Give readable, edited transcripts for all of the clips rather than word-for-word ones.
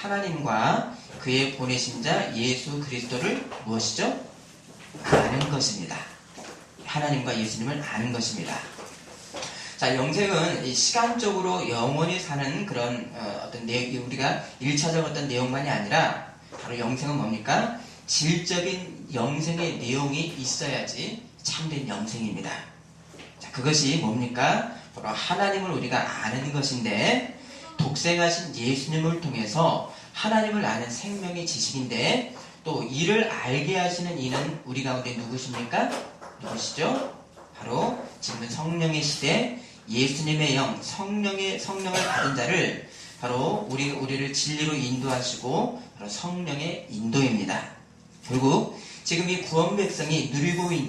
하나님과 그의 보내신 자 예수 그리스도를 무엇이죠? 아는 것입니다. 하나님과 예수님을 아는 것입니다. 자, 영생은 시간적으로 영원히 사는 그런 어떤 내용, 우리가 1차적 어떤 내용만이 아니라 바로 영생은 뭡니까? 질적인 영생의 내용이 있어야지 참된 영생입니다. 자, 그것이 뭡니까? 바로 하나님을 우리가 아는 것인데, 독생하신 예수님을 통해서 하나님을 아는 생명의 지식인데, 또 이를 알게 하시는 이는 우리 가운데 누구십니까? 누구시죠? 바로 지금은 성령의 시대, 예수님의 영, 성령을 받은 자를 바로 우리를 진리로 인도하시고 바로 성령의 인도입니다. 결국 지금 이 구원 백성이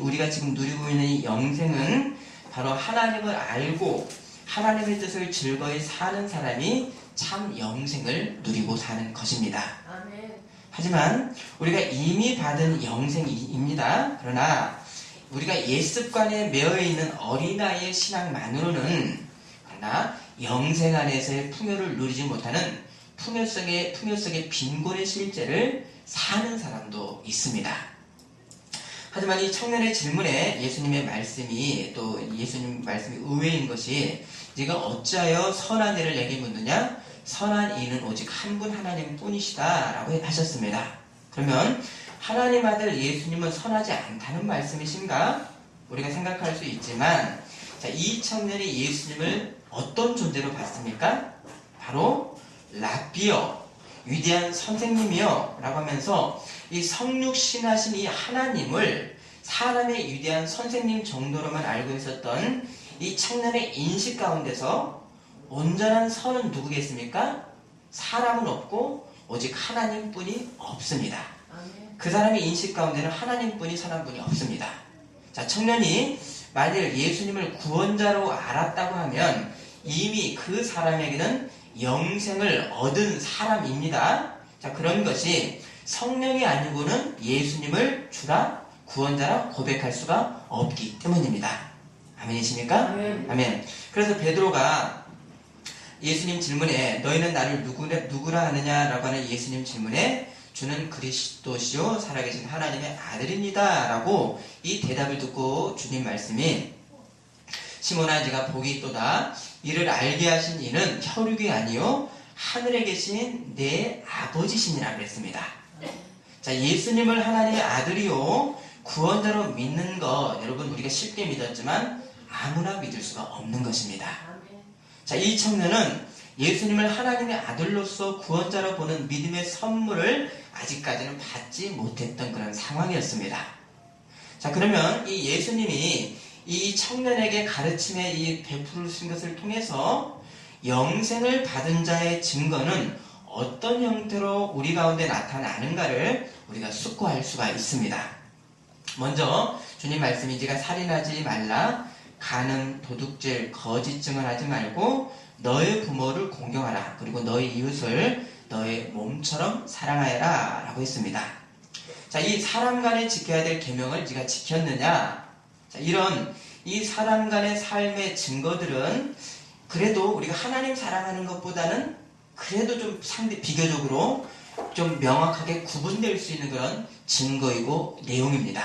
우리가 지금 누리고 있는 이 영생은 바로 하나님을 알고 하나님의 뜻을 즐거이 사는 사람이 참 영생을 누리고 사는 것입니다. 아멘. 하지만 우리가 이미 받은 영생입니다. 그러나 우리가 옛습관에 매여있는 어린아이의 신앙만으로는, 그러나 영생 안에서의 풍요를 누리지 못하는 풍요 속의 빈곤의 실제를 사는 사람도 있습니다. 하지만 이 청년의 질문에 예수님의 말씀이 의외인 것이, 네가 어찌하여 선한 일을 내게 묻느냐? 선한 이는 오직 한 분 하나님 뿐이시다 라고 하셨습니다. 그러면 하나님 아들 예수님은 선하지 않다는 말씀이신가? 우리가 생각할 수 있지만, 자, 이 청년이 예수님을 어떤 존재로 봤습니까? 바로 랍비여, 위대한 선생님이여 라고 하면서 이 성육신하신 이 하나님을 사람의 위대한 선생님 정도로만 알고 있었던 이 청년의 인식 가운데서 온전한 선은 누구겠습니까? 사람은 없고 오직 하나님뿐이 없습니다. 그 사람의 인식 가운데는 하나님뿐이 선한 분이 없습니다. 자, 청년이 만일 예수님을 구원자로 알았다고 하면 이미 그 사람에게는 영생을 얻은 사람입니다. 자, 그런 것이 성령이 아니고는 예수님을 주라, 구원자라 고백할 수가 없기 때문입니다. 아멘이십니까? 아멘. 그래서 베드로가 예수님 질문에 너희는 나를 누구라 하느냐라고 하는 예수님 질문에 주는 그리스도시요 살아계신 하나님의 아들입니다 라고 이 대답을 듣고 주님 말씀이, 시몬아 네가 복이 있도다. 이를 알게 하신 이는 혈육이 아니요 하늘에 계신 내 아버지시니라 그랬습니다. 자, 예수님을 하나님의 아들이요 구원자로 믿는 것, 여러분 우리가 쉽게 믿었지만 아무나 믿을 수가 없는 것입니다. 자, 이 청년은 예수님을 하나님의 아들로서 구원자로 보는 믿음의 선물을 아직까지는 받지 못했던 그런 상황이었습니다. 자, 그러면 이 예수님이 이 청년에게 가르침에 이 베푸신 것을 통해서 영생을 받은 자의 증거는 어떤 형태로 우리 가운데 나타나는가를 우리가 숙고할 수가 있습니다. 먼저 주님 말씀이 네가 살인하지 말라, 간음, 도둑질, 거짓 증언하지 말고 너의 부모를 공경하라, 그리고 너의 이웃을 너의 몸처럼 사랑하여라 라고 했습니다. 자, 이 사람 간에 지켜야 될 계명을 네가 지켰느냐? 자, 이런 이 사람 간의 삶의 증거들은 그래도 우리가 하나님 사랑하는 것보다는 그래도 좀 비교적으로 좀 명확하게 구분될 수 있는 그런 증거이고 내용입니다.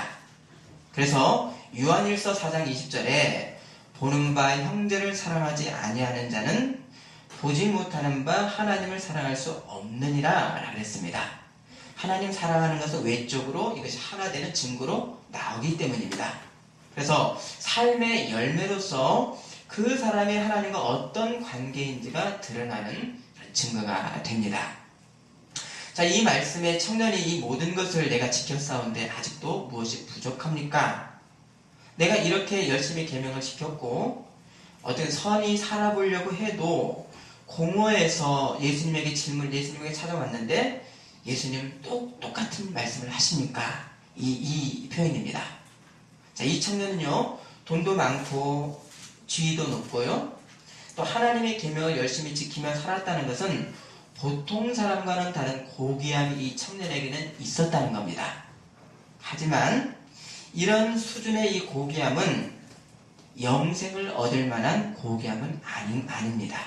그래서 요한일서 4장 20절에 보는 바 형제를 사랑하지 아니하는 자는 보지 못하는 바 하나님을 사랑할 수 없느니라 라고 했습니다. 하나님 사랑하는 것은 외적으로 이것이 하나 되는 증거로 나오기 때문입니다. 그래서 삶의 열매로서 그 사람이 하나님과 어떤 관계인지가 드러나는 증거가 됩니다. 자, 이 말씀에 청년이 이 모든 것을 내가 지켰사온데 아직도 무엇이 부족합니까? 내가 이렇게 열심히 계명을 지켰고 어떻게 선히 살아보려고 해도 공허해서 예수님에게 찾아왔는데 예수님 똑같은 말씀을 하십니까? 이 표현입니다. 자, 이 청년은요, 돈도 많고 지위도 높고요, 또 하나님의 계명을 열심히 지키며 살았다는 것은 보통 사람과는 다른 고귀함이 이 청년에게는 있었다는 겁니다. 하지만 이런 수준의 이 고귀함은 영생을 얻을 만한 고귀함은 아닙니다.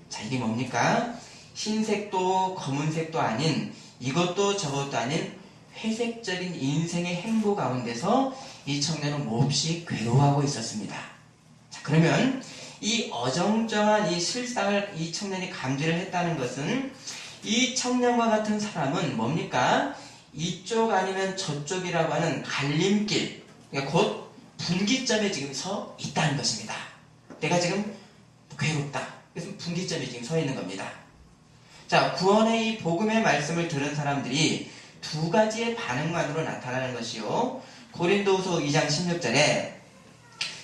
자, 이게 뭡니까? 흰색도 검은색도 아닌 이것도 저것도 아닌 회색적인 인생의 행보 가운데서 이 청년은 몹시 괴로워하고 있었습니다. 자, 그러면 이 어정쩡한 이 실상을 이 청년이 감지를 했다는 것은 이 청년과 같은 사람은 뭡니까? 이쪽 아니면 저쪽이라고 하는 갈림길, 그러니까 곧 분기점에 지금 서 있다는 것입니다. 내가 지금 괴롭다. 그래서 분기점에 지금 서 있는 겁니다. 자, 구원의 이 복음의 말씀을 들은 사람들이 두 가지의 반응만으로 나타나는 것이요. 고린도후서 2장 16절에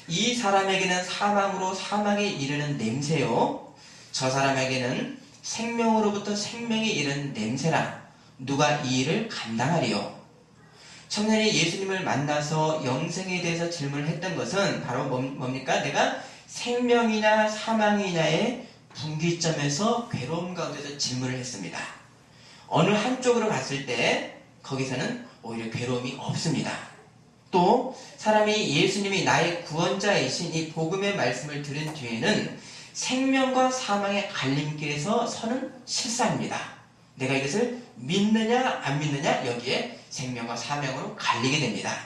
이 사람에게는 사망으로 사망에 이르는 냄새요. 저 사람에게는 생명으로부터 생명에 이르는 냄새라. 누가 이 일을 감당하리요. 청년이 예수님을 만나서 영생에 대해서 질문을 했던 것은 바로 뭡니까? 내가 생명이냐 사망이냐의 분기점에서 괴로움 가운데서 질문을 했습니다. 어느 한쪽으로 갔을 때 거기서는 오히려 괴로움이 없습니다. 또 사람이 예수님이 나의 구원자이신 이 복음의 말씀을 들은 뒤에는 생명과 사망의 갈림길에서 서는 실상입니다. 내가 이것을 믿느냐 안 믿느냐 여기에 생명과 사망으로 갈리게 됩니다.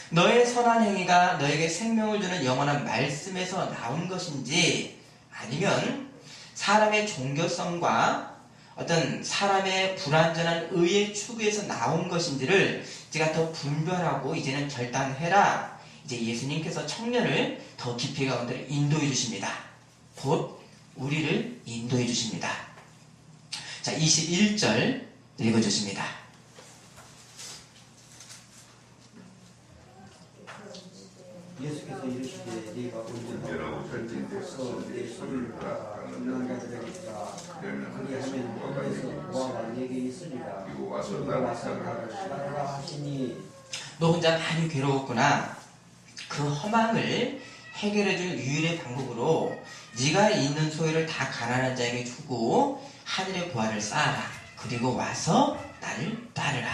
너의 선한 행위가 너에게 생명을 주는 영원한 말씀에서 나온 것인지 아니면 사람의 종교성과 어떤 사람의 불완전한 의의 추구에서 나온 것인지를 제가 더 분별하고 이제는 결단해라. 이제 예수님께서 청년을 더 깊이 가운데로 인도해 주십니다. 곧 우리를 인도해 주십니다. 자, 21절 읽어주십니다. 예수께서 이르시되 네가 온전하고 정직해서 내 소리를 따라 듣는 자들에게 있다. 그리하면 하늘에서 보아가 네게 있으리라. 네가 와서 나를 따르라 하시니. 너 혼자 많이 괴로웠구나. 그 허망을 해결해줄 유일의 방법으로 네가 있는 소유를 다 가난한 자에게 주고 하늘의 보화를 쌓아라. 그리고 와서 나를 따르라.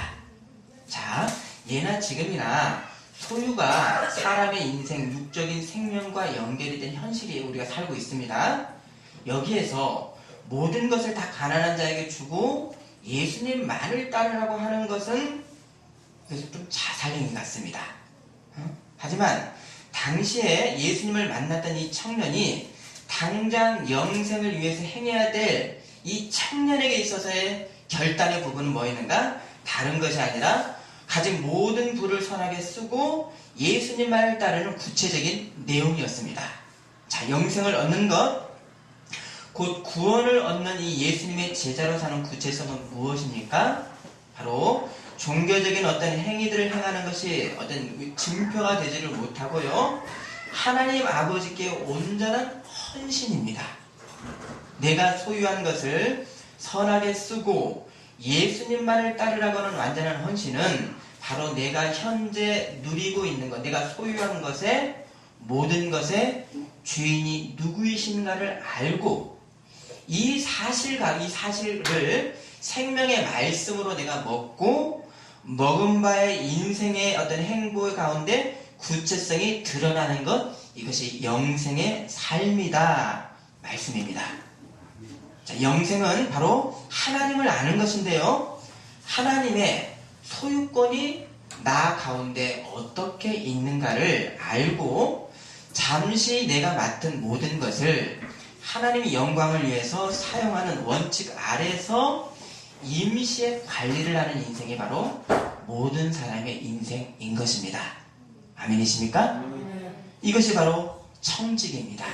자, 예나 지금이나 소유가 사람의 인생, 육적인 생명과 연결이 된 현실이 우리가 살고 있습니다. 여기에서 모든 것을 다 가난한 자에게 주고 예수님만을 따르라고 하는 것은 좀 자살행위 같습니다. 하지만 당시에 예수님을 만났던 이 청년이 당장 영생을 위해서 행해야 될 이 청년에게 있어서의 결단의 부분은 뭐였는가? 다른 것이 아니라 가진 모든 부를 선하게 쓰고 예수님만을 따르는 구체적인 내용이었습니다. 자, 영생을 얻는 것, 곧 구원을 얻는 이 예수님의 제자로 사는 구체성은 무엇입니까? 바로 종교적인 어떤 행위들을 행하는 것이 어떤 증표가 되지를 못하고요. 하나님 아버지께 온전한 헌신입니다. 내가 소유한 것을 선하게 쓰고 예수님만을 따르라고 하는 완전한 헌신은 바로 내가 현재 누리고 있는 것, 내가 소유한 것의 모든 것의 주인이 누구이신가를 알고 이 사실을 생명의 말씀으로 내가 먹고 먹은 바의 인생의 어떤 행보 가운데 구체성이 드러나는 것, 이것이 영생의 삶이다 말씀입니다. 자, 영생은 바로 하나님을 아는 것인데요. 하나님의 소유권이 나 가운데 어떻게 있는가를 알고 잠시 내가 맡은 모든 것을 하나님의 영광을 위해서 사용하는 원칙 아래서 임시의 관리를 하는 인생이 바로 모든 사람의 인생인 것입니다. 아멘이십니까? 이것이 바로 청지기입니다.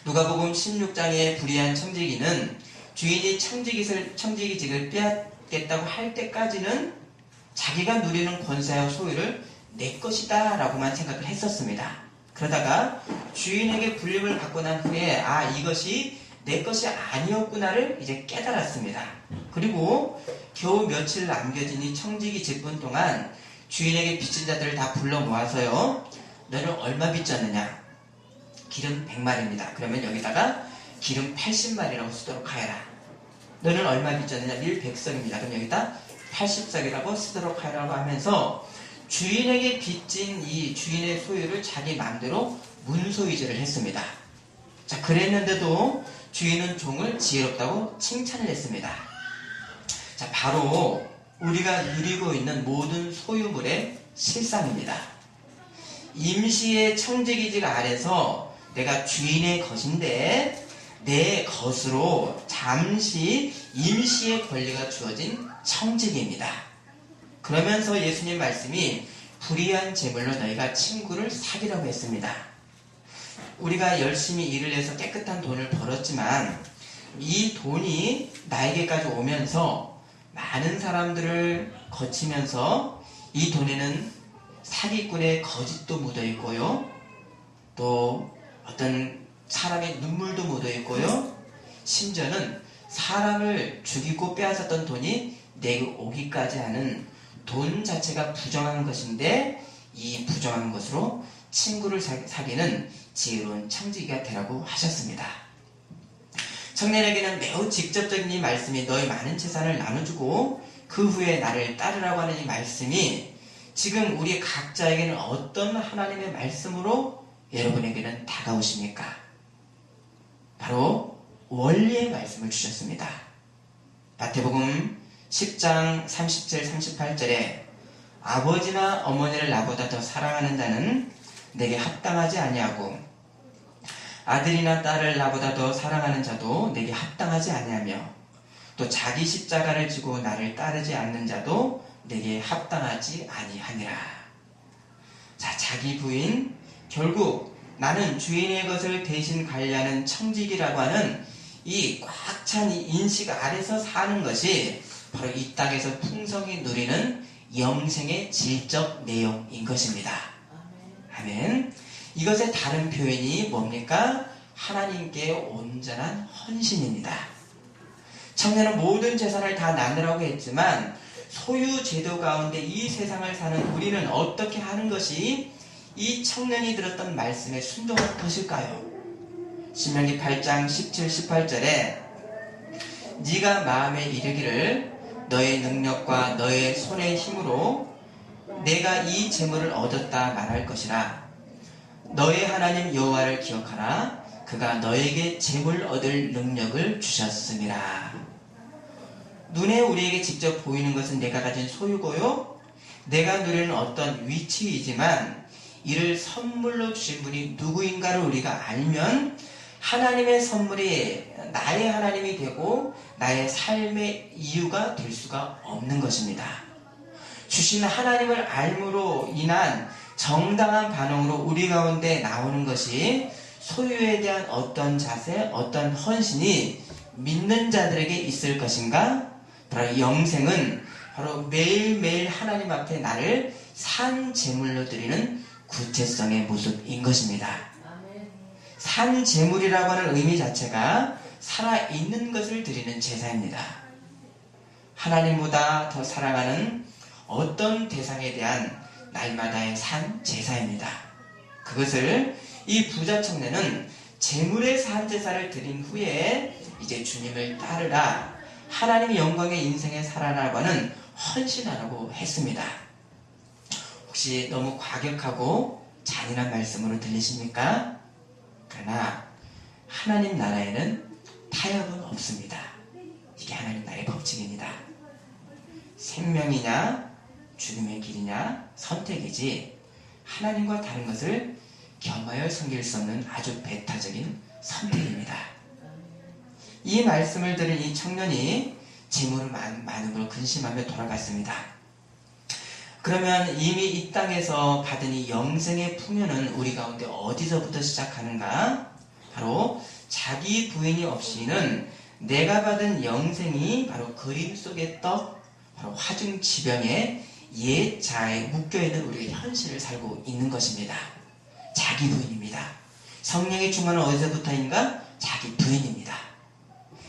누가복음 16장의 불의한 청지기는 주인이 청지기직을 빼앗겠다고 할 때까지는 자기가 누리는 권세와 소유를 내 것이다 라고만 생각을 했었습니다. 그러다가 주인에게 불림을 받고 난 후에 이것이 내 것이 아니었구나를 이제 깨달았습니다. 그리고 겨우 며칠 남겨진 이 청지기 직분 동안 주인에게 빚진 자들을 다 불러 모아서요. 너는 얼마 빚졌느냐? 기름 100마리입니다. 그러면 여기다가 기름 80마리라고 쓰도록 하여라. 너는 얼마 빚졌느냐? 밀 100석입니다. 그럼 여기다 80석이라고 쓰도록 하라고 하면서 주인에게 빚진 이 주인의 소유를 자기 마음대로 문소유제를 했습니다. 자, 그랬는데도 주인은 종을 지혜롭다고 칭찬을 했습니다. 자, 바로 우리가 누리고 있는 모든 소유물의 실상입니다. 임시의 청지기직 아래서 내가 주인의 것인데 내 것으로 잠시 임시의 권리가 주어진 청지기입니다. 그러면서 예수님 말씀이 불의한 재물로 너희가 친구를 사귀라고 했습니다. 우리가 열심히 일을 해서 깨끗한 돈을 벌었지만 이 돈이 나에게까지 오면서 많은 사람들을 거치면서 이 돈에는 사기꾼의 거짓도 묻어 있고요. 또 어떤 사람의 눈물도 묻어 있고요. 심지어는 사람을 죽이고 빼앗았던 돈이 내게 오기까지 하는 돈 자체가 부정한 것인데 이 부정한 것으로 친구를 사귀는 지혜로운 청지기가 되라고 하셨습니다. 청년에게는 매우 직접적인 이 말씀이 너희 많은 재산을 나눠주고 그 후에 나를 따르라고 하는 이 말씀이 지금 우리 각자에게는 어떤 하나님의 말씀으로 여러분에게는 다가오십니까? 바로 원리의 말씀을 주셨습니다. 마태복음 10장 37, 38절에 아버지나 어머니를 나보다 더 사랑하는 자는 내게 합당하지 아니하고 아들이나 딸을 나보다 더 사랑하는 자도 내게 합당하지 아니하며 또 자기 십자가를 지고 나를 따르지 않는 자도 내게 합당하지 아니하니라. 자, 자기 부인, 결국 나는 주인의 것을 대신 관리하는 청지기라고 하는 이 꽉 찬 이 인식 아래서 사는 것이 바로 이 땅에서 풍성히 누리는 영생의 질적 내용인 것입니다. 아멘. 이것의 다른 표현이 뭡니까? 하나님께 온전한 헌신입니다. 청년은 모든 재산을 다 나누라고 했지만 소유 제도 가운데 이 세상을 사는 우리는 어떻게 하는 것이 이 청년이 들었던 말씀에 순종할 것일까요? 신명기 8장 17, 18절에 네가 마음에 이르기를 너의 능력과 너의 손의 힘으로 내가 이 재물을 얻었다 말할 것이라. 너의 하나님 여호와를 기억하라. 그가 너에게 재물 얻을 능력을 주셨음이라. 눈에 우리에게 직접 보이는 것은 내가 가진 소유고요. 내가 누리는 어떤 위치이지만 이를 선물로 주신 분이 누구인가를 우리가 알면 하나님의 선물이 나의 하나님이 되고 나의 삶의 이유가 될 수가 없는 것입니다. 주신 하나님을 알므로 인한 정당한 반응으로 우리 가운데 나오는 것이 소유에 대한 어떤 자세, 어떤 헌신이 믿는 자들에게 있을 것인가? 바로 영생은 바로 매일매일 하나님 앞에 나를 산 제물로 드리는 구체성의 모습인 것입니다. 산 제물이라고 하는 의미 자체가 살아있는 것을 드리는 제사입니다. 하나님보다 더 사랑하는 어떤 대상에 대한 날마다의 산 제사입니다. 그것을 이 부자 청년은 제물의 산 제사를 드린 후에 이제 주님을 따르라, 하나님의 영광의 인생에 살아나라고 하는 헌신하라고 했습니다. 혹시 너무 과격하고 잔인한 말씀으로 들리십니까? 그러나 하나님 나라에는 타협은 없습니다. 이게 하나님 나라의 법칙입니다. 생명이냐 죽음의 길이냐 선택이지 하나님과 다른 것을 겸하여 섬길 수 없는 아주 배타적인 선택입니다. 이 말씀을 들은 이 청년이 재물을 많은 걸 근심하며 돌아갔습니다. 그러면 이미 이 땅에서 받은 이 영생의 풍요는 우리 가운데 어디서부터 시작하는가? 바로 자기 부인이 없이는 내가 받은 영생이 바로 그림 속의 떡, 바로 화중지병의 옛 자에 묶여있는 우리의 현실을 살고 있는 것입니다. 자기 부인입니다. 성령의 충만은 어디서부터인가? 자기 부인입니다.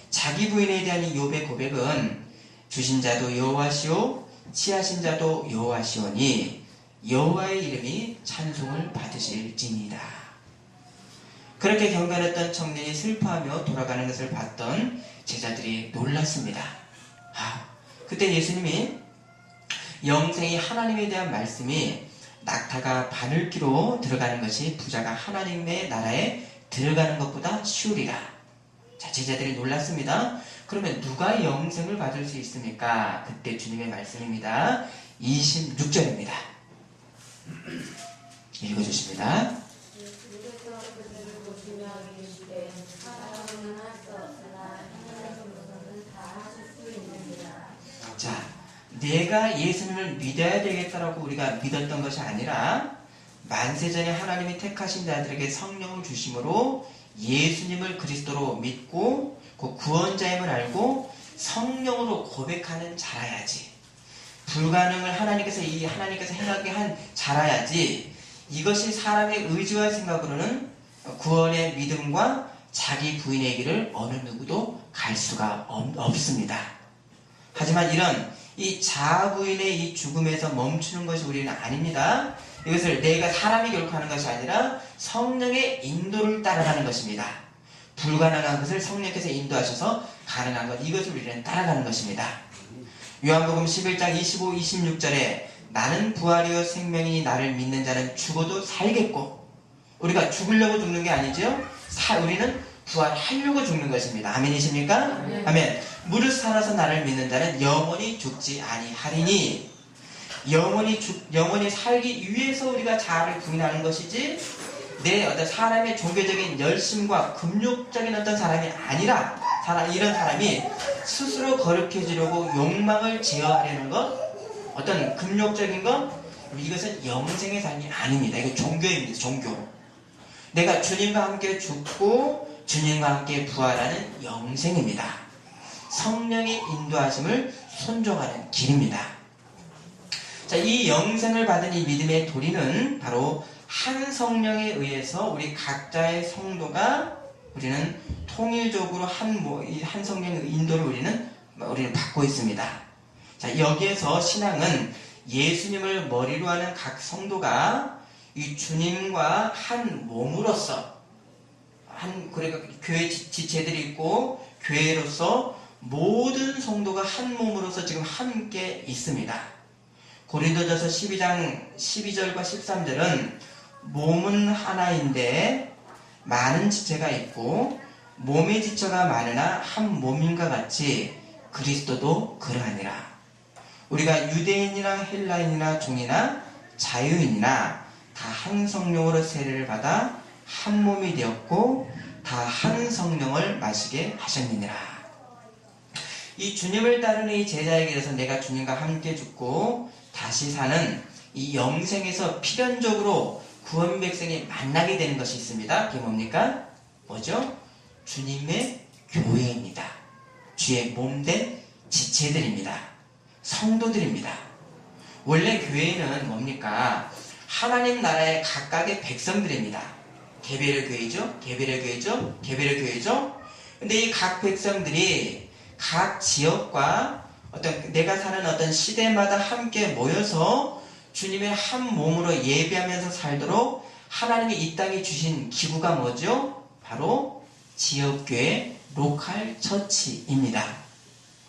자기 부인에 대한 이 욥의 고백은 주신 자도 여호와시오 취하신 자도 여호와시오니 여호와의 이름이 찬송을 받으실지니이다. 그렇게 경건했던 청년이 슬퍼하며 돌아가는 것을 봤던 제자들이 놀랐습니다. 그때 예수님이 영생이 하나님에 대한 말씀이 낙타가 바늘기로 들어가는 것이 부자가 하나님의 나라에 들어가는 것보다 쉬우리라. 자, 제자들이 놀랐습니다. 그러면 누가 영생을 받을 수 있습니까? 그때 주님의 말씀입니다. 26절입니다. 읽어주십니다. 자, 내가 예수님을 믿어야 되겠다라고 우리가 믿었던 것이 아니라 만세전에 하나님이 택하신 자들에게 성령을 주심으로 예수님을 그리스도로 믿고 그 구원자임을 알고 성령으로 고백하는 자라야지. 불가능을 하나님께서 행하게 한 자라야지. 이것이 사람의 의지와 생각으로는 구원의 믿음과 자기 부인의 길을 어느 누구도 갈 수가 없습니다. 하지만 이런 이 자아부인의 이 죽음에서 멈추는 것이 우리는 아닙니다. 이것을 내가 사람이 결코 하는 것이 아니라 성령의 인도를 따라가는 것입니다. 불가능한 것을 성령께서 인도하셔서 가능한 것, 이것을 우리는 따라가는 것입니다. 요한복음 11장 25, 26절에 나는 부활이요 생명이니 나를 믿는 자는 죽어도 살겠고, 우리가 죽으려고 죽는 게 아니죠. 우리는 부활하려고 죽는 것입니다. 아멘이십니까? 아멘. 무릇 살아서 나를 믿는 자는 영원히 죽지 아니하리니, 영원히 살기 위해서 우리가 자아를 부인하는 것이지 내 어떤 사람의 종교적인 열심과 금욕적인 어떤 사람이 아니라 이런 사람이 스스로 거룩해지려고 욕망을 제어하려는 것, 어떤 금욕적인 것, 이것은 영생의 삶이 아닙니다. 이거 종교입니다. 종교. 내가 주님과 함께 죽고 주님과 함께 부활하는 영생입니다. 성령의 인도하심을 순종하는 길입니다. 자, 이 영생을 받은 이 믿음의 도리는 바로 한 성령에 의해서 우리 각자의 성도가 우리는 통일적으로 한 성령의 인도를 우리는 받고 있습니다. 자, 여기에서 신앙은 예수님을 머리로 하는 각 성도가 이 주님과 한 몸으로서 그러니까 교회 지체들이 있고 교회로서 모든 성도가 한 몸으로서 지금 함께 있습니다. 고린도전서 12장 12절과 13절은 몸은 하나인데 많은 지체가 있고 몸의 지체가 많으나 한 몸인가 같이 그리스도도 그러하니라. 우리가 유대인이나 헬라인이나 종이나 자유인이나 다 한 성령으로 세례를 받아 한 몸이 되었고 다 한 성령을 마시게 하셨느니라. 이 주님을 따르는 이 제자에게서 내가 주님과 함께 죽고 다시 사는 이 영생에서 필연적으로 구원 백성이 만나게 되는 것이 있습니다. 그게 뭡니까? 뭐죠? 주님의 교회입니다. 주의 몸된 지체들입니다. 성도들입니다. 원래 교회는 뭡니까? 하나님 나라의 각각의 백성들입니다. 개별의 교회죠? 개별의 교회죠? 개별의 교회죠? 근데 이 각 백성들이 각 지역과 내가 사는 어떤 시대마다 함께 모여서 주님의 한 몸으로 예배하면서 살도록 하나님이 이 땅에 주신 기구가 뭐죠? 바로 지역교회, 로컬 처치입니다.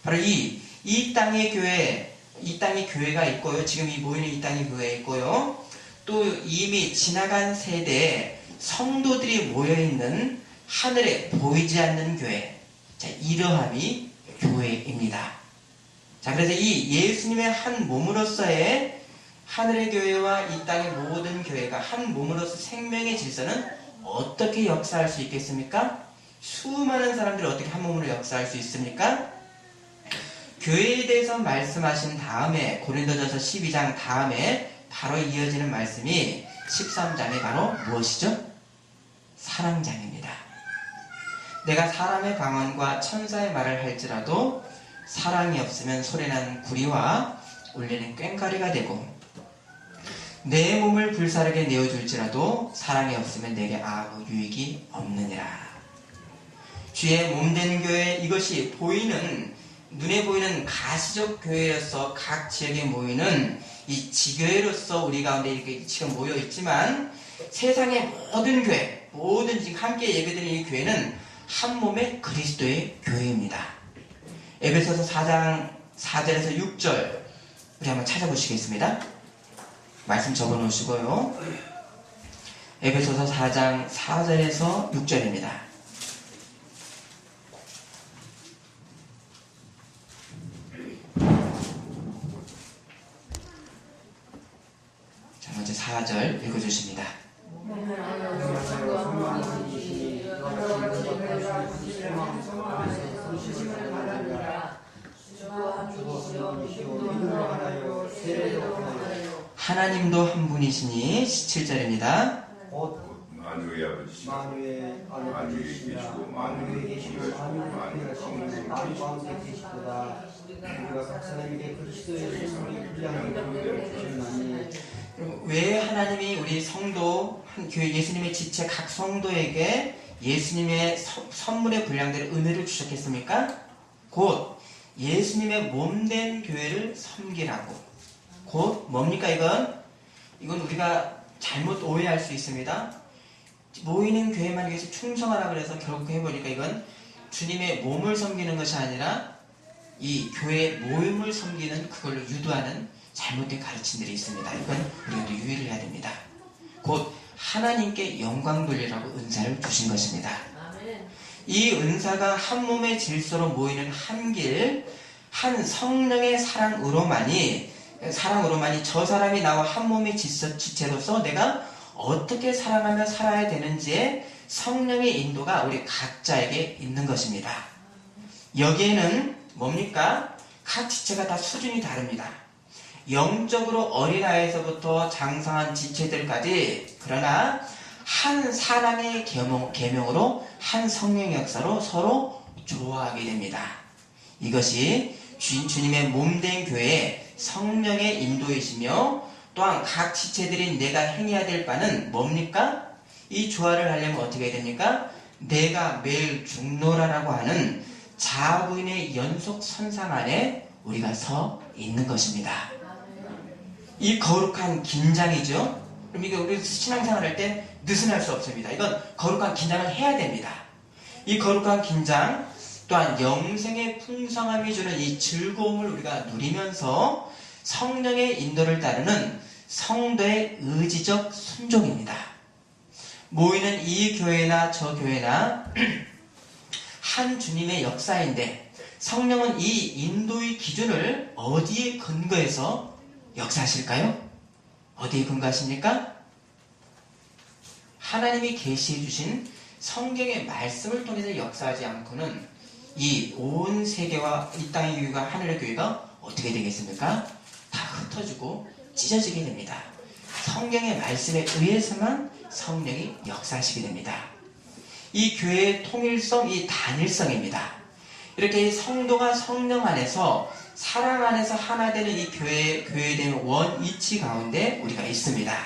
바로 이 땅의 교회, 이 땅의 교회가 있고요. 지금 모이는 이 땅의 교회가 있고요. 또 이미 지나간 세대에 성도들이 모여있는 하늘에 보이지 않는 교회. 자, 이러함이 교회입니다. 자, 그래서 이 예수님의 한 몸으로서의 하늘의 교회와 이 땅의 모든 교회가 한 몸으로서 생명의 질서는 어떻게 역사할 수 있겠습니까? 수많은 사람들이 어떻게 한 몸으로 역사할 수 있습니까? 교회에 대해서 말씀하신 다음에 고린도전서 12장 다음에 바로 이어지는 말씀이 13장이 바로 무엇이죠? 사랑장입니다. 내가 사람의 방언과 천사의 말을 할지라도 사랑이 없으면 소리나는 구리와 울리는 꽹과리가 되고 내 몸을 불사르게 내어줄지라도 사랑이 없으면 내게 아무 유익이 없느니라. 주의 몸된 교회, 이것이 눈에 보이는 가시적 교회로서 각 지역에 모이는 이 지교회로서 우리 가운데 이렇게 지금 모여 있지만 세상의 모든 교회, 모든 지금 함께 예배드리는 이 교회는 한 몸의 그리스도의 교회입니다. 에베소서 4장 4절에서 6절 우리 한번 찾아보시겠습니다. 말씀 적어놓으시고요. 에베소서 4장 4절에서 6절입니다. 4절 읽어주십니다. 하나님도 한 분이시니 7절입니다. 곧 만유의 아버지시고 만유의 아버지시고 만유에 계시고 만유의 계시고 만유 가운데 계시도다. 우리가 각 사람에게 그리스도의 생명이 분량을 주셨나니. 왜 하나님이 우리 성도, 교회 예수님의 지체 각 성도에게 예수님의 선물의 분량대로 은혜를 주셨겠습니까? 곧 예수님의 몸된 교회를 섬기라고. 곧 뭡니까 이건? 이건 우리가 잘못 오해할 수 있습니다. 모이는 교회만 위해서 충성하라 그래서 결국 해보니까 이건 주님의 몸을 섬기는 것이 아니라 이 교회 모임을 섬기는 그걸로 유도하는 잘못된 가르침들이 있습니다. 이건 우리가 또 유의를 해야 됩니다. 곧 하나님께 영광 돌리라고 은사를 주신 것입니다. 이 은사가 한 몸의 질서로 모이는 한 길, 한 성령의 사랑으로만이 저 사람이 나와 한 몸의 지체로서 내가 어떻게 사랑하며 살아야 되는지에 성령의 인도가 우리 각자에게 있는 것입니다. 여기에는 뭡니까? 각 지체가 다 수준이 다릅니다. 영적으로 어린아이에서부터 장성한 지체들까지, 그러나 한 사랑의 계명으로 한 성령의 역사로 서로 조화하게 됩니다. 이것이 주님의 몸된 교회의 성령의 인도이시며, 또한 각 지체들이 내가 행해야 될 바는 뭡니까? 이 조화를 하려면 어떻게 해야 됩니까? 내가 매일 죽노라라고 하는 자아부인의 연속 선상 안에 우리가 서 있는 것입니다. 이 거룩한 긴장이죠. 그럼 이게 우리 신앙생활 할 때 느슨할 수 없습니다. 이건 거룩한 긴장을 해야 됩니다. 이 거룩한 긴장 또한 영생의 풍성함이 주는 이 즐거움을 우리가 누리면서 성령의 인도를 따르는 성도의 의지적 순종입니다. 모이는 이 교회나 저 교회나 한 주님의 역사인데, 성령은 이 인도의 기준을 어디에 근거해서 역사하실까요? 어디에 근거하십니까? 하나님이 계시해 주신 성경의 말씀을 통해서 역사하지 않고는 이 온 세계와 이 땅의 교회가 하늘의 교회가 어떻게 되겠습니까? 다 흩어지고 찢어지게 됩니다. 성경의 말씀에 의해서만 성령이 역사하시게 됩니다. 이 교회의 통일성, 이 단일성입니다. 이렇게 성도가 성령 안에서, 사랑 안에서 하나 되는 이 교회된 원이치 가운데 우리가 있습니다.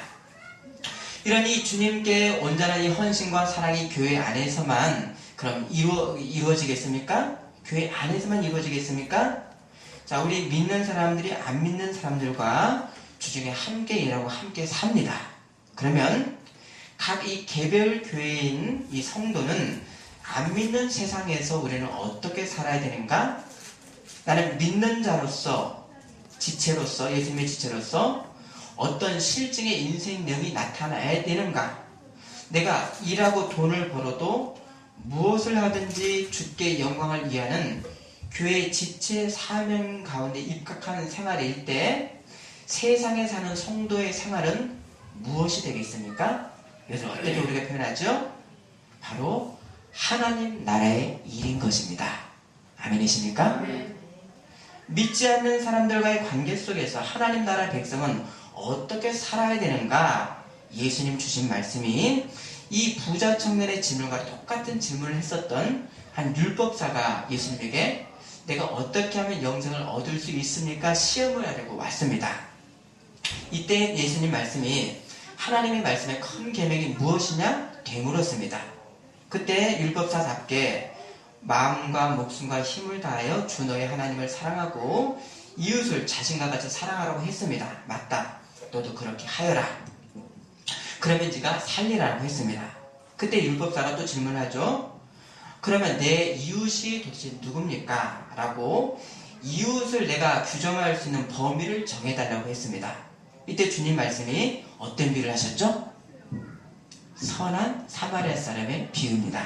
이런 이 주님께 온전한 이 헌신과 사랑이 교회 안에서만 그럼 이루어지겠습니까? 교회 안에서만 이루어지겠습니까? 자, 우리 믿는 사람들이 안 믿는 사람들과 주중에 함께 일하고 함께 삽니다. 그러면 각 이 개별 교회인 이 성도는 안 믿는 세상에서 우리는 어떻게 살아야 되는가? 나는 믿는 자로서, 지체로서, 예수님의 지체로서 어떤 실증의 인생 내용이 나타나야 되는가? 내가 일하고 돈을 벌어도 무엇을 하든지 주께 영광을 위하는 교회 지체 사명 가운데 입각하는 생활일 때 세상에 사는 성도의 생활은 무엇이 되겠습니까? 이것을 어떻게 우리가 표현하죠? 바로 하나님 나라의 일인 것입니다. 아멘이십니까? 믿지 않는 사람들과의 관계 속에서 하나님 나라 백성은 어떻게 살아야 되는가? 예수님 주신 말씀이 이 부자 청년의 질문과 똑같은 질문을 했었던 한 율법사가 예수님에게 내가 어떻게 하면 영생을 얻을 수 있습니까? 시험을 하려고 왔습니다. 이때 예수님 말씀이 하나님의 말씀의 큰 계명이 무엇이냐? 되물었습니다. 그때 율법사답게 마음과 목숨과 힘을 다하여 주 너의 하나님을 사랑하고 이웃을 자신과 같이 사랑하라고 했습니다. 맞다. 너도 그렇게 하여라. 그러면 네가 살리라고 했습니다. 그때 율법사가 또 질문하죠. 그러면 내 이웃이 도대체 누굽니까? 라고 이웃을 내가 규정할 수 있는 범위를 정해달라고 했습니다. 이때 주님 말씀이 어떤 비유를 하셨죠? 선한 사마리아 사람의 비유입니다.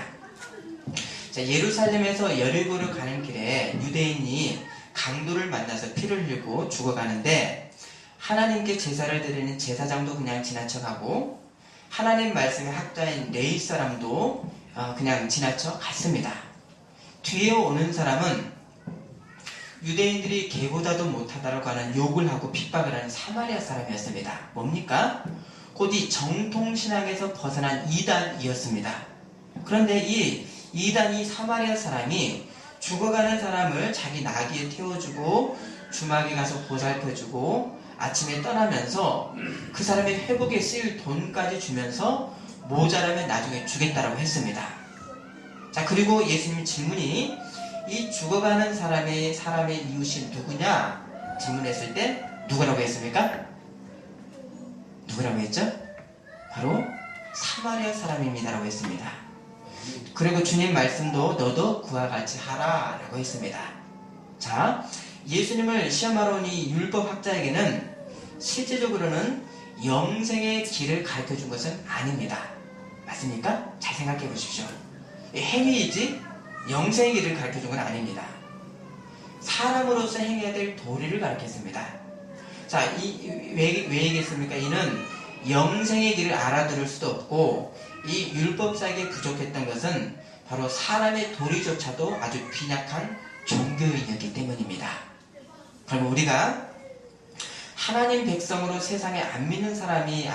자, 예루살렘에서 여리고를 가는 길에 유대인이 강도를 만나서 피를 흘리고 죽어가는데 하나님께 제사를 드리는 제사장도 그냥 지나쳐가고 하나님 말씀의 학자인 레위 사람도 그냥 지나쳐 갔습니다. 뒤에 오는 사람은 유대인들이 개보다도 못하다라고 하는 욕을 하고 핍박을 하는 사마리아 사람이었습니다. 뭡니까? 곧 이 정통신앙에서 벗어난 이단이었습니다. 그런데 이 이단이 사마리아 사람이 죽어가는 사람을 자기 나귀에 태워주고 주막에 가서 보살펴주고 아침에 떠나면서 그 사람의 회복에 쓰일 돈까지 주면서 모자라면 나중에 주겠다라고 했습니다. 자, 그리고 예수님 질문이 이 죽어가는 사람의 이웃이 누구냐? 질문했을 때 누구라고 했습니까? 누구라고 했죠? 바로 사마리아 사람입니다라고 했습니다. 그리고 주님 말씀도 너도 그와 같이 하라 라고 했습니다. 자, 예수님을 시험하러 온 이 율법학자에게는 실제적으로는 영생의 길을 가르쳐준 것은 아닙니다. 맞습니까? 잘 생각해 보십시오. 행위이지 영생의 길을 가르쳐준 건 아닙니다. 사람으로서 행해야 될 도리를 가르쳤습니다. 자, 왜 얘기했습니까? 이는 영생의 길을 알아들을 수도 없고 이 율법사에게 부족했던 것은 바로 사람의 도리조차도 아주 빈약한 종교인이었기 때문입니다. 그럼 우리가 하나님 백성으로 세상에 안 믿는 사람이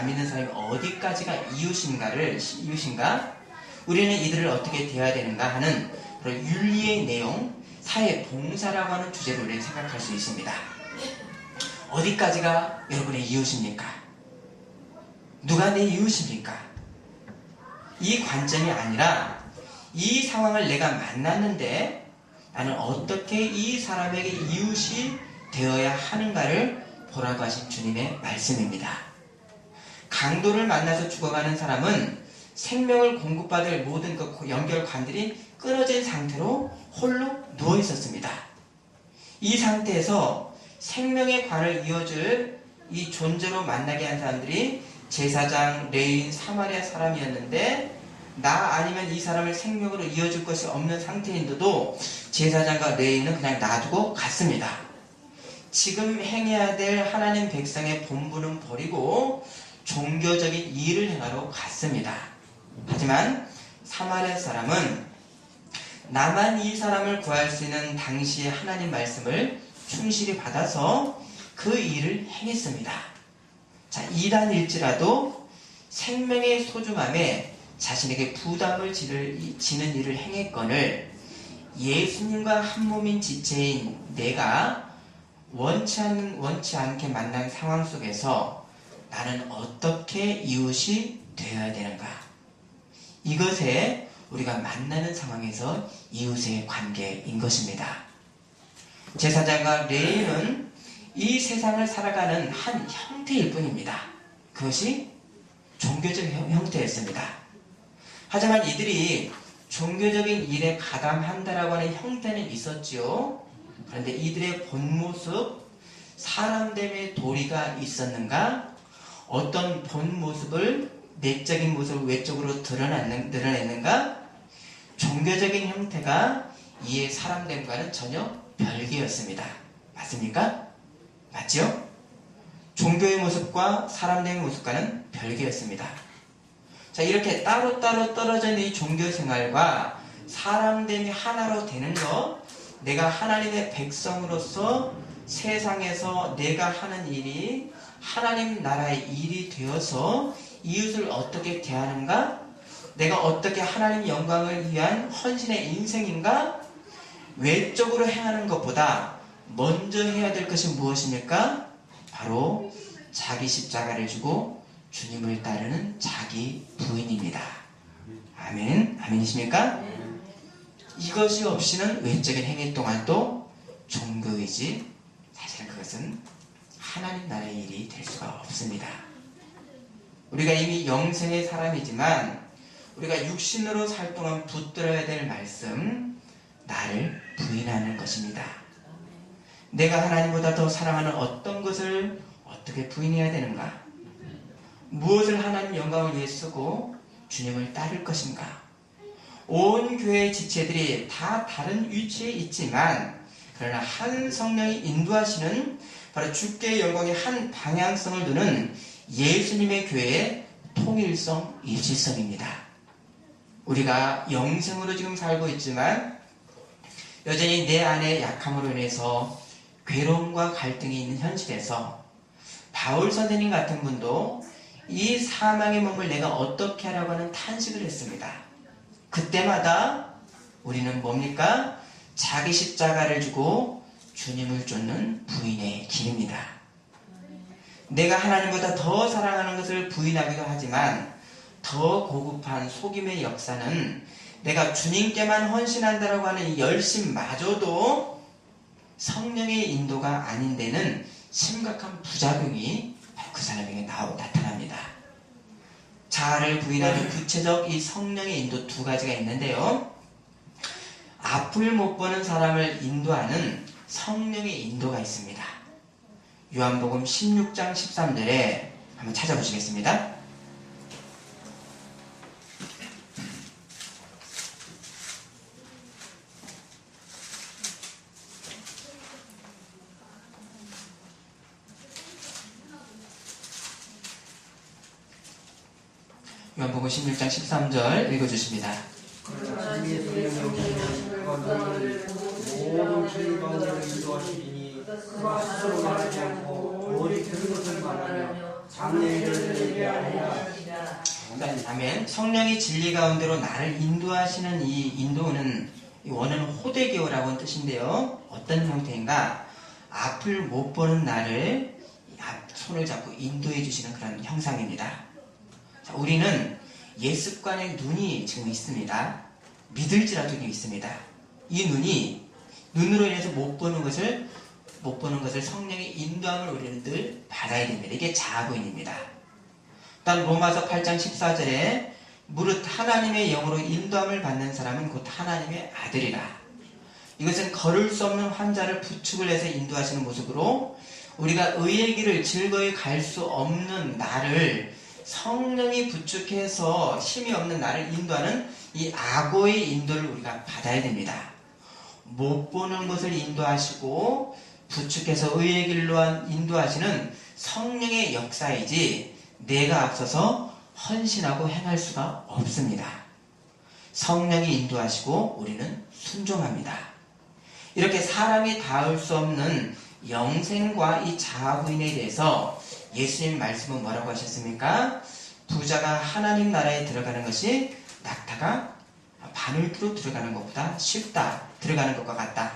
어디까지가 이웃인가? 우리는 이들을 어떻게 대해야 되는가 하는 바로 윤리의 내용, 사회 봉사라고 하는 주제로 우리는 생각할 수 있습니다. 어디까지가 여러분의 이웃입니까? 누가 내 이웃입니까? 이 관점이 아니라 이 상황을 내가 만났는데 나는 어떻게 이 사람에게 이웃이 되어야 하는가를 보라고 하신 주님의 말씀입니다. 강도를 만나서 죽어가는 사람은 생명을 공급받을 모든 그 연결관들이 끊어진 상태로 홀로 누워 있었습니다. 이 상태에서 생명의 관을 이어줄 이 존재로 만나게 한 사람들이 제사장, 레위인, 사마리아 사람이었는데 나 아니면 이 사람을 생명으로 이어줄 것이 없는 상태인데도 제사장과 레위인은 그냥 놔두고 갔습니다. 지금 행해야 될 하나님 백성의 본분은 버리고 종교적인 일을 행하러 갔습니다. 하지만 사마리아 사람은 나만 이 사람을 구할 수 있는 당시의 하나님 말씀을 충실히 받아서 그 일을 행했습니다. 자, 이단일지라도 생명의 소중함에 자신에게 부담을 지는 일을 행했거늘 예수님과 한 몸인 지체인 내가 원치 않게 만난 상황 속에서 나는 어떻게 이웃이 되어야 되는가? 이것에 우리가 만나는 상황에서 이웃의 관계인 것입니다. 제사장과 레위인은 이 세상을 살아가는 한 형태일 뿐입니다. 그것이 종교적 형태였습니다. 하지만 이들이 종교적인 일에 가담한다라고 하는 형태는 있었지요. 그런데 이들의 본 모습, 사람됨의 도리가 있었는가? 어떤 본 모습을, 내적인 모습을 외적으로 드러냈는가? 종교적인 형태가 이의 사람됨과는 전혀 별개였습니다. 맞습니까? 맞죠? 종교의 모습과 사람됨의 모습과는 별개였습니다. 자, 이렇게 따로따로 떨어져 있는 이 종교 생활과 사람됨이 하나로 되는 것, 내가 하나님의 백성으로서 세상에서 내가 하는 일이 하나님 나라의 일이 되어서 이웃을 어떻게 대하는가? 내가 어떻게 하나님 영광을 위한 헌신의 인생인가? 외적으로 행하는 것보다 먼저 해야 될 것이 무엇입니까? 바로 자기 십자가를 지고 주님을 따르는 자기 부인입니다. 아멘. 아멘이십니까? 이것이 없이는 외적인 행위 동안도 종교이지 사실은 그것은 하나님 나라의 일이 될 수가 없습니다. 우리가 이미 영생의 사람이지만 우리가 육신으로 살 동안 붙들어야 될 말씀, 나를 부인하는 것입니다. 내가 하나님보다 더 사랑하는 어떤 것을 어떻게 부인해야 되는가? 무엇을 하나님 영광을 위해 쓰고 주님을 따를 것인가? 온 교회의 지체들이 다 다른 위치에 있지만 그러나 한 성령이 인도하시는 바로 주께의 영광의 한 방향성을 두는 예수님의 교회의 통일성, 일치성입니다. 우리가 영생으로 지금 살고 있지만 여전히 내 안의 약함으로 인해서 괴로움과 갈등이 있는 현실에서 바울 선생님 같은 분도 이 사망의 몸을 내가 어떻게 하라고 하는 탄식을 했습니다. 그때마다 우리는 뭡니까? 자기 십자가를 주고 주님을 쫓는 부인의 길입니다. 내가 하나님보다 더 사랑하는 것을 부인하기도 하지만 더 고급한 속임의 역사는 내가 주님께만 헌신한다라고 하는 이 열심마저도 성령의 인도가 아닌 데는 심각한 부작용이 그 사람에게 나타납니다. 자아를 부인하는 구체적 이 성령의 인도 두 가지가 있는데요. 앞을 못 보는 사람을 인도하는 성령의 인도가 있습니다. 요한복음 16장 13절에 한번 찾아보시겠습니다. 요한복음 16장 13절 읽어주십니다. 그러나 주의 성령이 오시면 너희를 모든 진리 가운데로 인도하시리니 그가 스스로 말하지 않고 오직 들은 것을 말하며 장래일을 얘기하리라. 아멘. 성령이 진리 가운데로 나를 인도하시는 이 인도는 이 원어는 호데게오라고 하는 뜻인데요. 어떤 형태인가? 앞을 못 보는 나를 손을 잡고 인도해 주시는 그런 형상입니다. 자, 우리는 예습관의 눈이 지금 있습니다. 믿을지라도 있습니다. 이 눈으로 인해서 못 보는 것을 성령의 인도함을 우리는 늘 받아야 됩니다. 이게 자아부인입니다. 또한 로마서 8장 14절에 무릇 하나님의 영으로 인도함을 받는 사람은 곧 하나님의 아들이라. 이것은 걸을 수 없는 환자를 부축을 해서 인도하시는 모습으로 우리가 의의 길을 즐거이 갈 수 없는 나를 성령이 부축해서 힘이 없는 나를 인도하는 이 악어의 인도를 우리가 받아야 됩니다. 못 보는 것을 인도하시고 부축해서 의의 길로 인도하시는 성령의 역사이지 내가 앞서서 헌신하고 행할 수가 없습니다. 성령이 인도하시고 우리는 순종합니다. 이렇게 사람이 닿을 수 없는 영생과 이 자아부인에 대해서 예수님 말씀은 뭐라고 하셨습니까? 부자가 하나님 나라에 들어가는 것이 낙타가 바늘기로 들어가는 것보다 쉽다. 들어가는 것과 같다.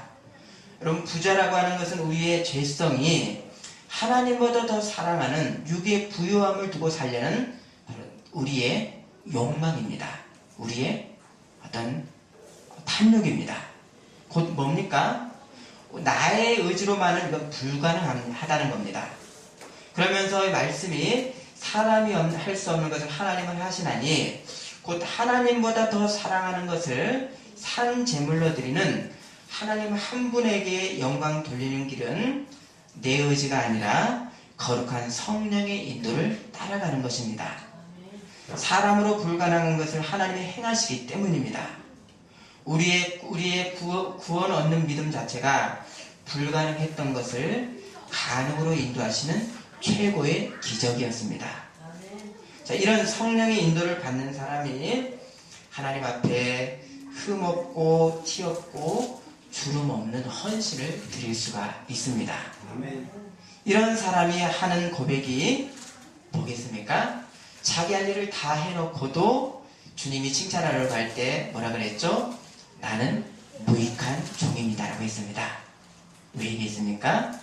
여러분, 부자라고 하는 것은 우리의 죄성이 하나님보다 더 사랑하는 육의 부요함을 두고 살려는 우리의 욕망입니다. 우리의 어떤 탐욕입니다. 곧 뭡니까? 나의 의지로만은 이건 불가능하다는 겁니다. 그러면서 이 말씀이 사람이 할 수 없는 것을 하나님은 하시나니 곧 하나님보다 더 사랑하는 것을 산 제물로 드리는 하나님 한 분에게 영광 돌리는 길은 내 의지가 아니라 거룩한 성령의 인도를 따라가는 것입니다. 사람으로 불가능한 것을 하나님이 행하시기 때문입니다. 우리의 구원 얻는 믿음 자체가 불가능했던 것을 가능으로 인도하시는 최고의 기적이었습니다. 자, 이런 성령의 인도를 받는 사람이 하나님 앞에 흠없고 티없고 주름 없는 헌신을 드릴 수가 있습니다. 아멘. 이런 사람이 하는 고백이 뭐겠습니까? 자기 할 일을 다 해놓고도 주님이 칭찬하러 갈 때 뭐라 그랬죠? 나는 무익한 종입니다 라고 했습니다. 왜 얘기했습니까?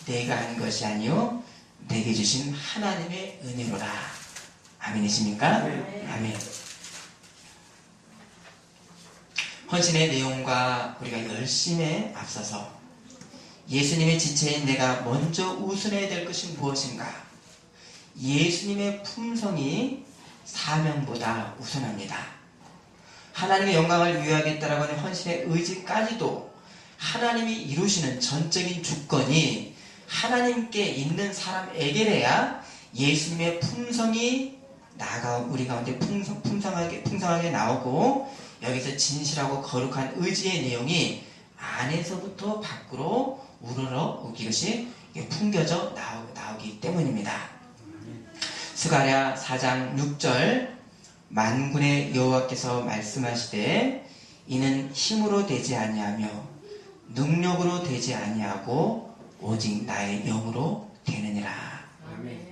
내가 한 것이 아니요 내게 주신 하나님의 은혜로라. 아멘이십니까? 아멘. 헌신의 내용과 우리가 열심에 앞서서 예수님의 지체인 내가 먼저 우선해야 될 것이 무엇인가? 예수님의 품성이 사명보다 우선합니다. 하나님의 영광을 위하겠다라고 하는 헌신의 의지까지도 하나님이 이루시는 전적인 주권이 하나님께 있는 사람에게래야 예수님의 품성이 우리 가운데 풍성하게 나오고 여기서 진실하고 거룩한 의지의 내용이 안에서부터 밖으로 우러러 이것이 풍겨져 나오기 때문입니다. 스가랴 4장 6절 만군의 여호와께서 말씀하시되 이는 힘으로 되지 아니하며 능력으로 되지 아니하고 오직 나의 영으로 되느니라.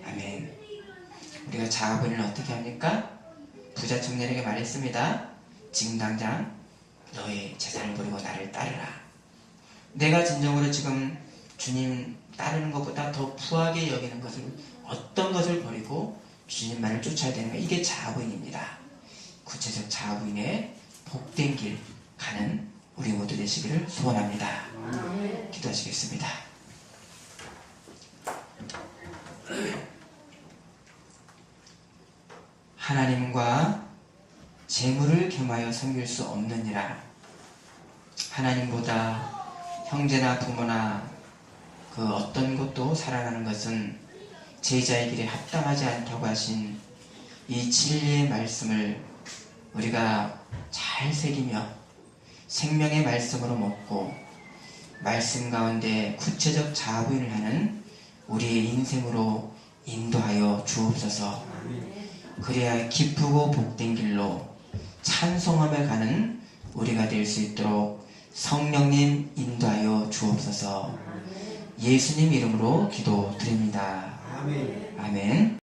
아멘. 우리가 자아본인을 어떻게 합니까? 부자 청년에게 말했습니다. 지금 당장 너의 재산을 버리고 나를 따르라. 내가 진정으로 지금 주님 따르는 것보다 더 부하게 여기는 것을 어떤 것을 버리고 주님만을 쫓아야 되는가? 이게 자아부인입니다. 구체적 자아부인의 복된 길 가는 우리 모두 되시기를 소원합니다. 기도하시겠습니다. 하나님과 재물을 겸하여 섬길 수 없느니라. 하나님보다 형제나 부모나 그 어떤 것도 살아가는 것은 제자의 길에 합당하지 않다고 하신 이 진리의 말씀을 우리가 잘 새기며 생명의 말씀으로 먹고 말씀 가운데 구체적 자부인을 하는 우리의 인생으로 인도하여 주옵소서. 그래야 기쁘고 복된 길로 찬송하며 가는 우리가 될 수 있도록 성령님 인도하여 주옵소서. 예수님 이름으로 기도드립니다. 아멘.